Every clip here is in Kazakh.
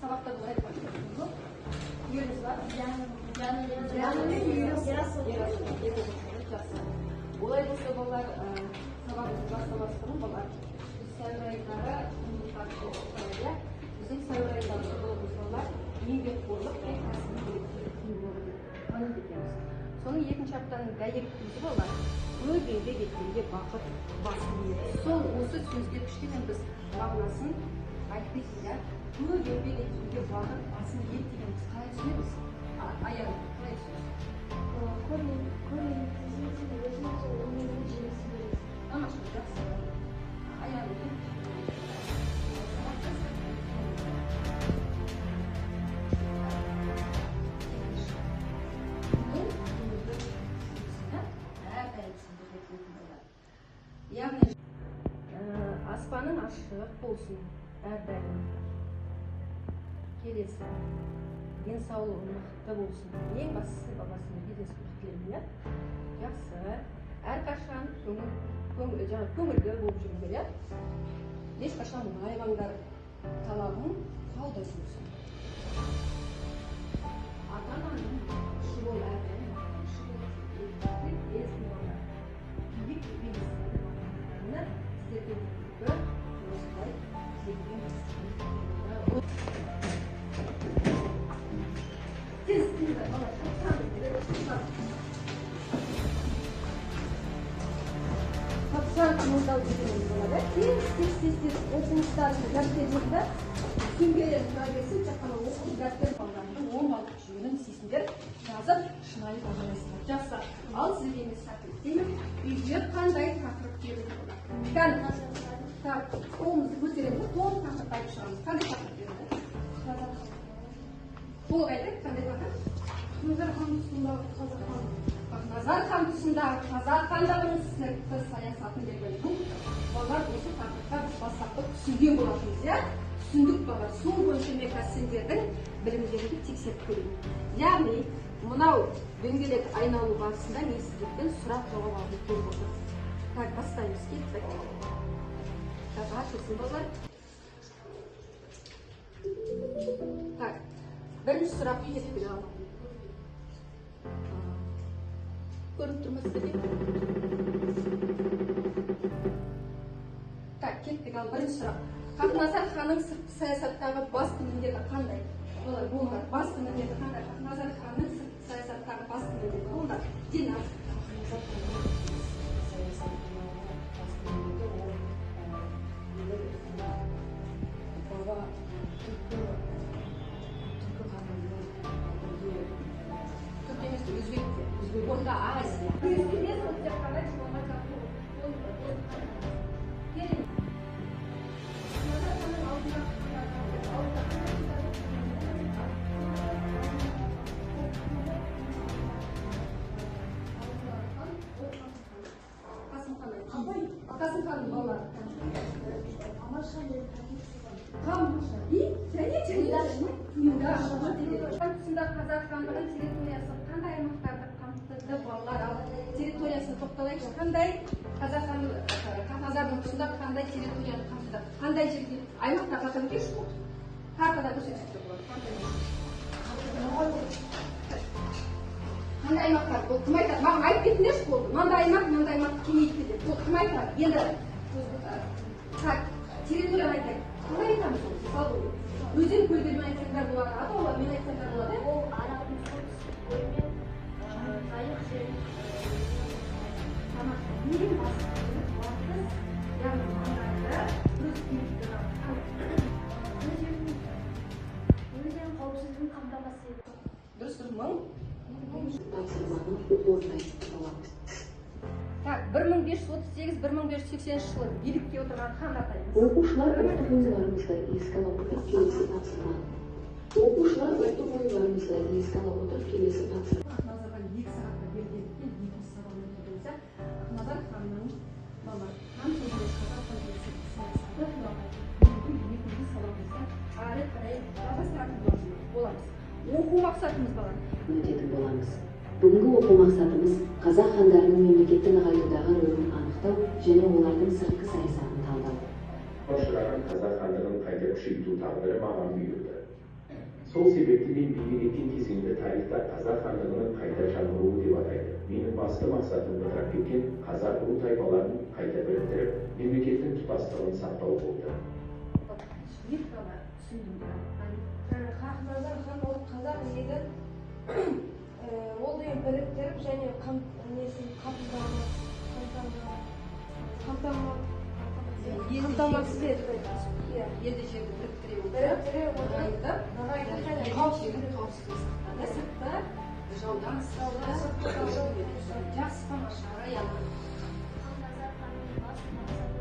Сабақта былай айтқан үйіңіз бар? Олай болса балалар сабағымызды бастамас бұрын балалар сәуір айындары біздің сәуір айындағы балалар еңбекқорлық пен кәсіби біліктілікті соның екінші аптаның дәйектесі балалар көп еңбек еткенге бақыт басым еді. Сол осы сөздеркіште мен біз мағынасын айтпайсыз, иә? Көп еңбек еткенге бақыт басым еді дегеніміз қалай түсінеміз? Аяғын қалай түсінеміз? Тамаша, жақсы. Аяғын яғни аспаның ашық болсын әрдайым. Келесі денсаулығы мықты болсын. Ең бастысы бабасының бизнес тілеуіне жақсы, әрқашан көңілді болып жүру керек. Ешқашан мұңаймаңдар, талабың таудай болсын. Ата-ананың іші бол әрдайым. Оқушылардың дәптерінде күнгелер тұра берсін, тек қана оқу дәптер балалардың 10 балдық жүйенің есесіндер жазып, шынайы бағалайсыздар. Жақсы. Ал сізге емес сәттіліктеймін. Үйде қандай тақырып берілді? Кәні, қолымызды көтереміз, толық тақырып айтып шығамыз. Қандай тақырып берілді? Толық айтайық, қандай тақырып? Назар хан тұсындағы қазақ хандығының сіңіртті саясатын белгілеу. Балалар осы тақырыпта біз бастапқы түсінген болатынбыз, иә? Түсіндік балалар. Сол бойынша мен сендердің білімдеріңді тексеріп көрейін. Яғни, мынау дөңгелек айналу барысында мен сіздерден сұрақ жауап алуды көріп отырмын. Так, бастаймыз, кеттік. Так, ашылсын балалар. Так, бірінші сұрақ кеттік ал. Көріп тұрмыз Так, кеттік ал бірінші сұрақ. Хақназар ханның сыртқы саясаттағы басты міндеті қандай? Олар болмар. Басты міндеті қандай? Хақназар ханның сыртқы саясаттағы басты міндеті болмар. Дина. Орта Азия. Қасым ханның балалары. Қазақ хандығының территориясы қандай аймақтарды қамтыды балалар? Ал территориясына тоқталайықшы. Қандай қазақ хандығының тұсында қандай территорияны қамтыды? Қандай жерде аймақта қатырып кешті болды? Картада көрсетілді болады. Қандай аймақтар? Бұл кім айтады? Маған айтып кетіңдерші болды. Мынандай аймақ кеңейтті деп. Бұл кім айтады? Енді территорияны айтайық. Қалай айтамыз ол? Мысалы өзен көлдермен айтсаңдар болады, атаулармен айтсаңдар болады. Ол аралықтың солтүстік бөлімен жайық жер. Тамаша. Ең басты батыс, яғни маңайды өз кеңістігі. Өзен қауіпсіздігін қамтамасыз ету. Дұрыс мың. Тапсырманы орындайтын боламыз. Так, 1538-1580 жылы билікке отырған хан атаймыз. Оқушылар ұлттық ойларымызды еске ала отырып келесі тапсырманы. Ақназарға 2 сағатта берілгендіктен екінші сабағын өтуімізде Ақназар ханның хан сөзінде қазақ саясаты екінші сабағымызда әрі қарай жалғастыратын боламыз. Оқу мақсатымыз балалар. Өтетін боламыз. Бүгінгі оқу мақсатымыз қазақ хандарының мемлекетті нығайтудағы рөлін анықтау және олардың сыртқы саясатын талдау. қазақ хандығын қайта күшейту тағдыры маған бұйырды. Сол себепті мен билік еткен кезеңді тарихта қазақ хандығының қайта жаңғыруы деп атайды. Менің басты мақсатым бытырап кеткен қазақ ру тайпаларын қайта біріктіріп, мемлекеттің тұтастығын сақтау болды. Хақназар хан ол қазақ елін ол деген біріктіріп және қамтамасыз етті. Елді жерді біріктіре Біріктіре сыртта жаудан жақсы тамаша район. Хақназар ханның басты мақсаты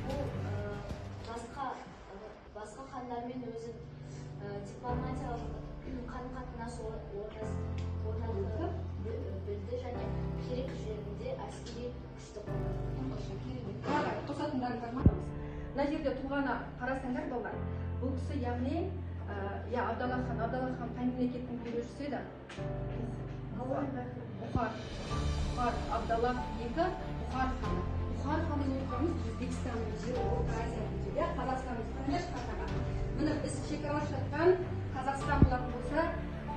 бұл басқа хандармен өзі дипломатиялық қарым-қатынас орнатып білді және керек жерінде әскери күшті қолданды. Қосатындарыңдар ма? Мына жерде тұлғаны қарасаңдар балалар. Бұл кісі яғни Абдалла хан қай мемлекеттің билеушісі еді? Бұхар Абдалла екі Бұхар ханы. Бұхар ханы деп отырмыз Өзбекстанның жері, Орта Азияның жері, Қазақстанның қандай шекараға. Міне біз шекаралас жатқан Қазақстан болатын болса,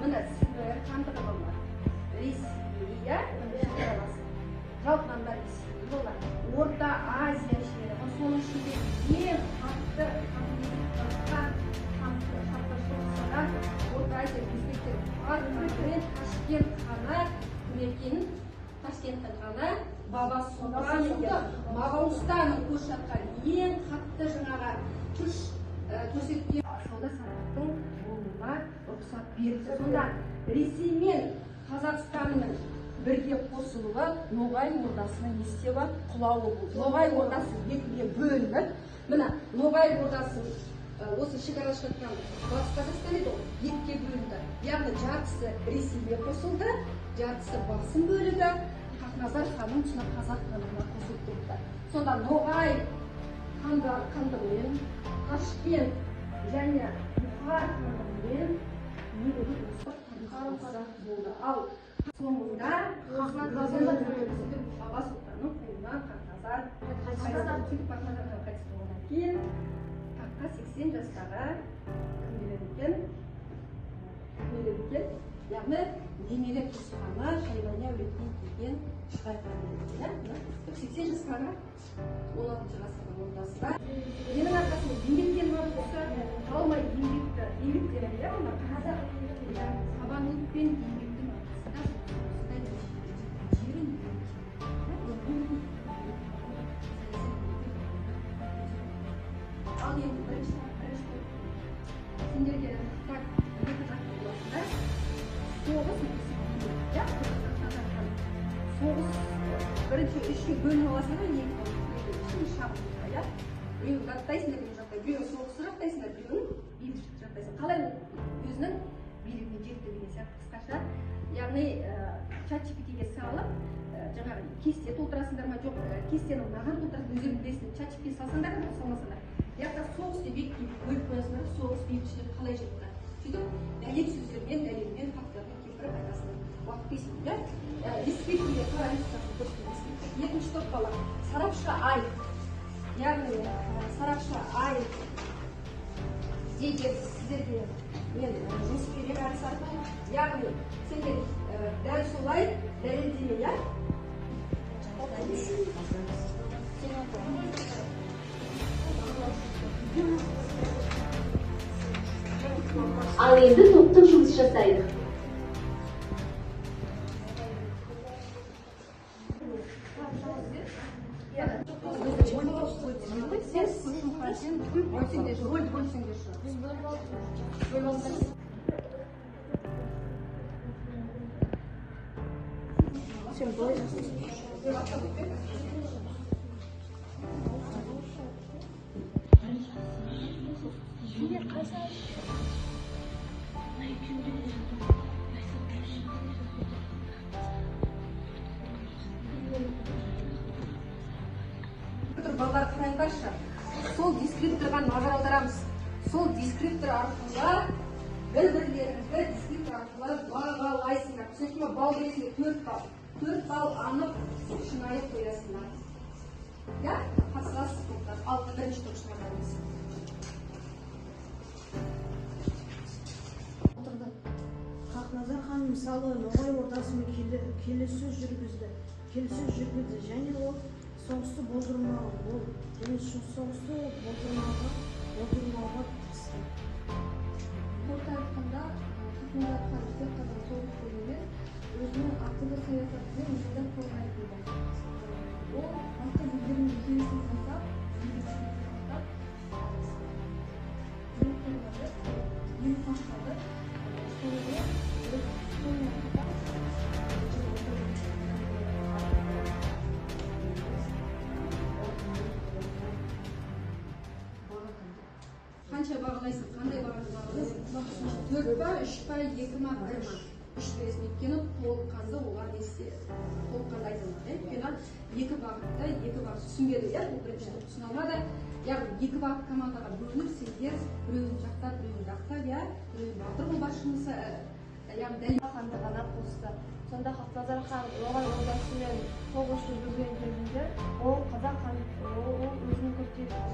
міне Сібір хандығы балалар. Ресейя шекаралас. Жалпынан бәрі Ресей болар. Орта Азия жері, соның ішінде ең қатты Орта Азия өзбектер Ташкент ханы екенін, Ташкент ханы Баба Сұлтан екен. Моғолстанның көш жатқан ең қатты жаңағы күш көрсеткен сауда-саттықтың болуына рұқсат берді. Сонда Ресей мен Қазақстанның бірге қосылуы Ноғай ордасының не істеуі құлауы болды. Ноғай ордасы екіге бөлініп, міне Ноғай ордасы осы шекаралас жатқан Батыс Қазақстан еді, екіге бөлінді. Яғни жартысы Ресейге қосылды, жартысы басым бөлігі Хақназар ханның тұсына қазақ хандығына қосылып кетті. Сонда Ноғай хандығымен Ташкент және Бұхар хандығымен негізгі достық қарым-қатынас болды. Ал соңында Баба Сұлтанның қолынан Хақназар қайтыс болғаннан кейін таққа 80 жастағы кім келеді екен? Яғни немере туысқаны Шайбани әулетінен келген Шығайхан келеді. 80 жастағы 16 ғасырдың ортасында ненің арқасында еңбектеніп болса, талмай еңбектері, сабанлық пен еңбектің арқасында жерін ал енді бірінші сендерге так екі жақты боласыңдар. Соғыс бірінші үшке бөлініп аласыңдар, екінші шабытта, біреуін даттайсыңдар, біреуін жақтайсыңдар, біреуін соғысты жақтайсыңдар, біреуін бейбітшілікті жақтайсыңдар. Қалай өзінің билігіне жетті деген сияқты қысқаша. Яғни чат-GPT-ге салып, жаңағы кесте толтырасыңдар ма, жоқ, кестені маған толтырасың, өздерің білесіңдер, чат-GPT салсаңдар ма, салмасаңдар. Яғни соғыс деп екіге бөліп қоясыңдар, соғыс бейбітшілік қалай жетті. Сөйтіп, дәлел сөздермен, дәлелмен, фактілермен келтіріп айтасыңдар. Уақыттайсыңдар. Респектіге қарайсыздар, екінші топ бала, сарапшы ай. Яғни сарапшы ай дейді сіздерге мен жұмыс бере қарасармын. Яғни сендер дәл солай дәлелдеме, я? Ал енді топтық жұмыс жасайды. Балалар қараңдаршы, сол дескрипторға назар аударамыз. Сол дескриптор арқылы бір-бірлеріңізді дескриптор ал десең 4 балл. 4 балл анық шынайы қоясыңдар. Я қатысасыз топтар. Ал бірінші топ шығарамыз. Хақназар хан мысалы ноғай ордасымен келіссөз жүргізді және ол соғысты болдырмауға тырысты. Қорыта айтқанда, Хақназар хан тек қана соғыс жөнінде өзінің ақылды саясатымен елді қорғайтын. Ол басқа елдермен келісім жасап, ел сақтады. Қанша бағалайсың, қандай бағалайсың? 4 па, 3 па, 2 ма, 1 ма? 3 бересің, өйткені толыққанды олар несте толыққанды айтылмады. Өйткені 2 бағытта 2 бағыт түсінбеді, бұл бірінші топ түсіне алмады. Яғни 2 бағыт командаға бөлініп, сендер біреуін жақтап, біреуін жақтап, біреуін батыр қолбасшысы, яғни дәл хандығына қосты. Сонда Хақназар хан ноғай ордасымен соғыс жүргізген кезінде ол қазақ хан өзінің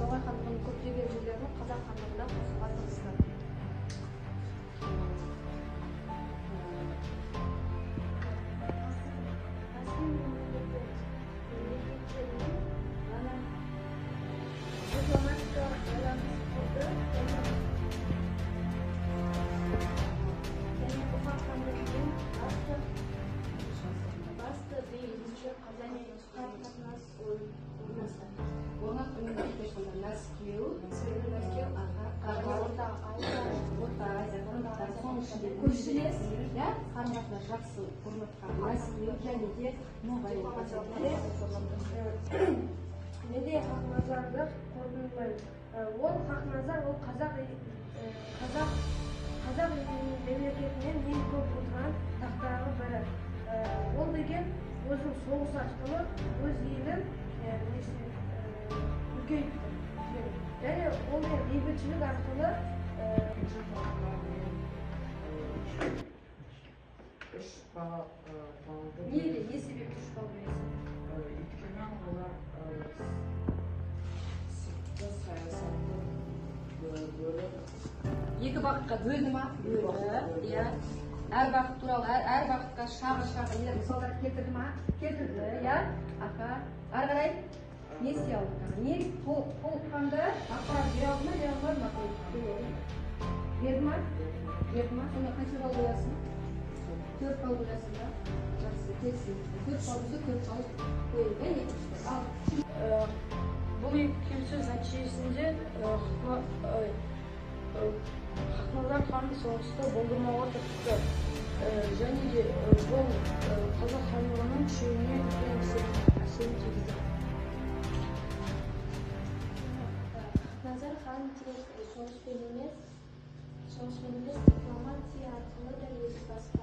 ноғай хандығының көптеген жерлерін қазақ хандығына қосуға тырысты. көршілес, қарым-қатынас жақсы орнатқан Мәскеу және де ноғай ордасы. Неде Хақназарды қорытындылайды? Ол Хақназар ол қазақ мемлекетінен ең көп отырған тақтағы бірі. Ол деген өзінің соғыс арқылы өз елін үлкейтті. Және ол бейбітшілік арқылы үш бала балды. Неге? Не себеп 3 балл бересің? Өйткені олар сыртқы саясатты бөліп 2 бағытқа бөлді ма? Бөлді, иә. Әр бағыт туралы, әр бағытқа шағы мысалдар келтірді ма? Келтірді, иә. Аха. Ары қарай не істей алды? Не толыққанды ақпарат бере алды ма, бере алмады ма? Берді ма? Берді ма? Сонда қанша балл қоясың? 4 балл қоясың да? Жақсы, келсін. 4 балл болса 4 балл қойылды, екінші балл. бұл келіссөз нәтижесінде Хақназар хан соғысты болдырмауға тырысты. Және де бұл қазақ хандығының күшеюіне үлкен әсерін тигізді. Хақназар хан тек соғыспен емес, дипломатия арқылы да өз басқа.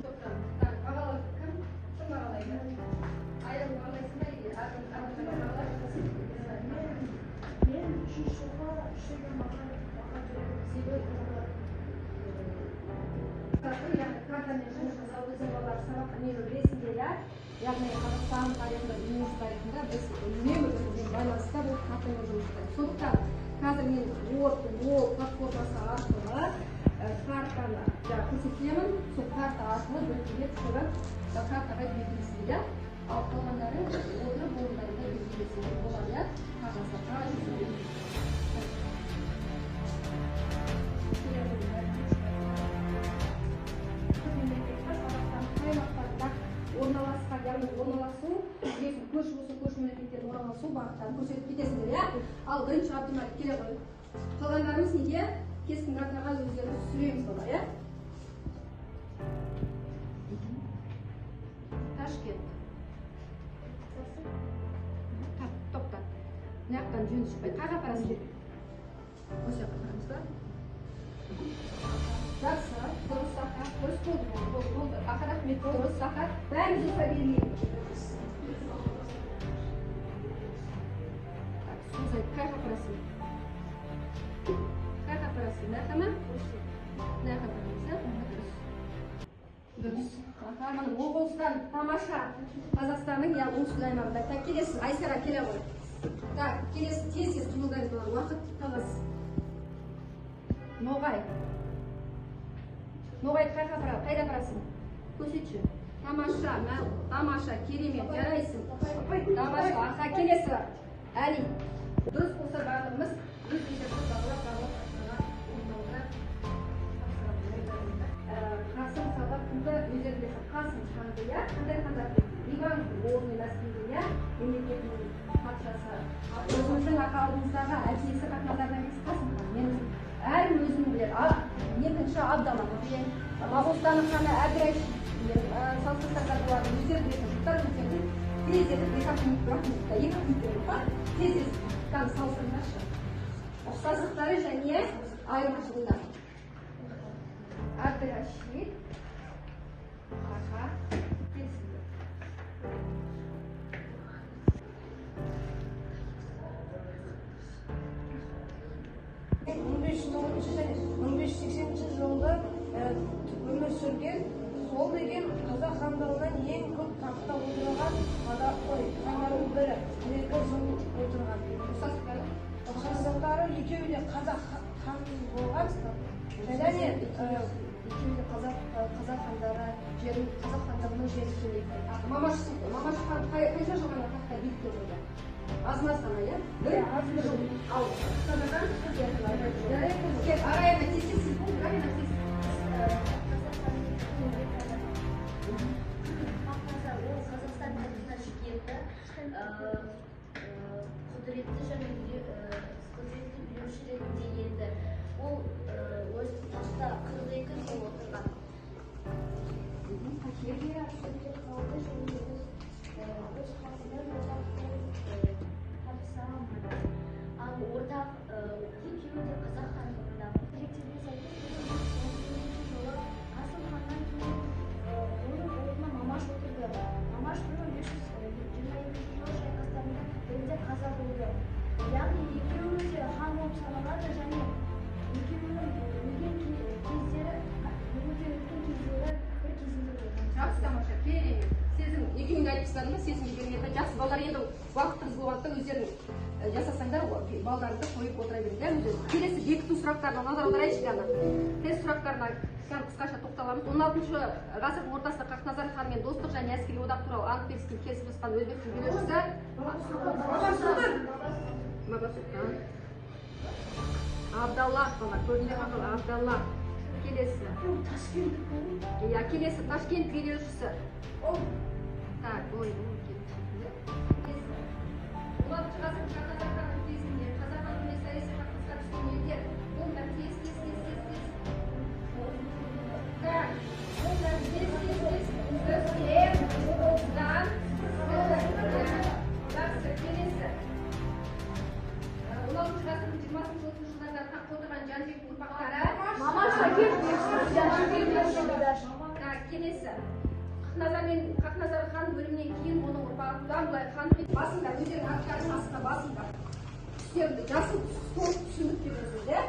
Бағалар кім? Кім бағалайды? Айырым бағалайсың ба? Ағылшын бағалайды? Мен үшіншіға баға беремін. Картамен жұмыс жасау біздің балалар сабаққа нені білесіңдер, иә? Яғни Қазақстан тарихында, дүниежүзі тарихында біз үнемі бірімізбен байланыста болып картамен жұмыс жасаймыз. Сондықтан қазір мен Word платформасы арқылы картаны көрсетемін. Сол карта арқылы біртіндеп шығып картаға белгілесіңдер. Ал қалғандары отырып орындарында белгілесіңдер болады, иә? Қағазға орналасу, егер көрші болса көрші мемлекеттердің орналасу бағыттарын көрсетіп кетесіңдер, иә? Ал бірінші Абдымәлік келе ғой. Қалғандарымыз неге? Кескін картаға өздеріміз түсіреміз бала, иә? Ташкент. Тоқтат. Мына жақтан жөн шықпайды. Қай жаққа барасың? Осы жаққа барамыз ба? Жақсы, дұрыс сақа, дұрыс болды. Ақа рахмет, дұрыс сақа. Бәріміз ұста бермейміз. Сузай, қай жаққа барасың? Қай жаққа барасың? Мына жаққа ма? Мына жаққа барамыз, иә? дұрыс. Міне Моғолстан тамаша. Қазақстанның я оңтүстік аймағында. Так, келесіз, Айсара келе ғой. Так, келесіз, тез қимылдаймыз, уақыт тығыз. Ноғай. Ноғай қайда барасың? Көрсетші. Тамаша, керемет, жарайсың. Тамаша, аха, келесі бар. Әли. Дұрыс болса барлығымыз өз есепті бағалап Қасым Сағатұлды өздерінде Қасым ханды, иә? Қандай хандар? Иван Грозный нәсілінде, иә? Мемлекетінің патшасы. Өзіміздің ақалымыздағы әкесі Хақназардан емес Қасым хан. Мен әрім өзім біледі. Екінші Абдала. Моғолстанның ханы Әбдірайш. Салсыздарға олардың өздері білетін жұттар өздерін тез етіп, екі минутта тез етіп салсыңдаршы. Ұқсастықтары және айырмашылықтар. Әбдірашид, аха, келсіңдер. 1580 жылғы өмір сүрген сол деген қазақ хандығынан ең көп тақта отырған хандардың бірі. 2 жыл отырған. Ұқсастықтары екеуі де қазақ хан болған. Және екеуі де қазақ хандары, қазақ хандығының жері сөйлейді. Мамаш хан қанша жылғана тақта билікке тұрды? Аз-маз ғана, иә? Аз жыл. Ал Қасымхан арайына тез-тез бұл, арайына тез. Қазақстан тарихына шекетті, құдіретті және құдіретті билеуші ретінде енді. Ол өз тақта 42 жыл отырған. Сөйтіп қалды және өз халқының табыса алмады. Ал ортақ екеуі де қазақ хандығында. Деректерге сәйкес жылы Асыл ханнан кейін оның орнына Мамаш отырды. Мамаш 1522 жылы шайқастарында бірінде қаза болды. Яғни екеуі де хан болып саналады және екеуінің өлген кездері бір кезінде Жақсы, тамаша, керемет. Сезім, екеуің айтыштарыңыз сезімге бермеді. Жақсы, балдар енді уақытыңыз болғандықтан өздерің жасасаңдар, балдарыңызды қойып отыра беріңдер. Келесі бекіту сұрақтарына назар аударайықшы ғана. Тест сұрақтарына қысқаша тоқталамыз. 16 ғасырдың ортасында Хақназар ханмен достық және әскери одақ туралы ант беріскен келісім жасаған өзбектің билеушісі Мабасұлтан. Абдалла, көрінде қақыл, Абдалла. Келесі. Келесі Ташкент билеушісі. Так, ой, келесі. 16 ғасырдың Хақназар ханның кезінде қазақ хандығымен саяси қақтығысқа түскен елдер оңдар тез. Так, оңдар тез. Өзбек, Моғолстан. Жақсы, келесі. 16 ғасырдың 20-30 жылдарда таққа отырған Жәнібектің ұрпақтары. Так, келесі. Хақназар хан өлімнен кейін оның ұрпағы бұдан былай хан басында өздерінің аттарының астына басында түстерді жасыл түсіндік деп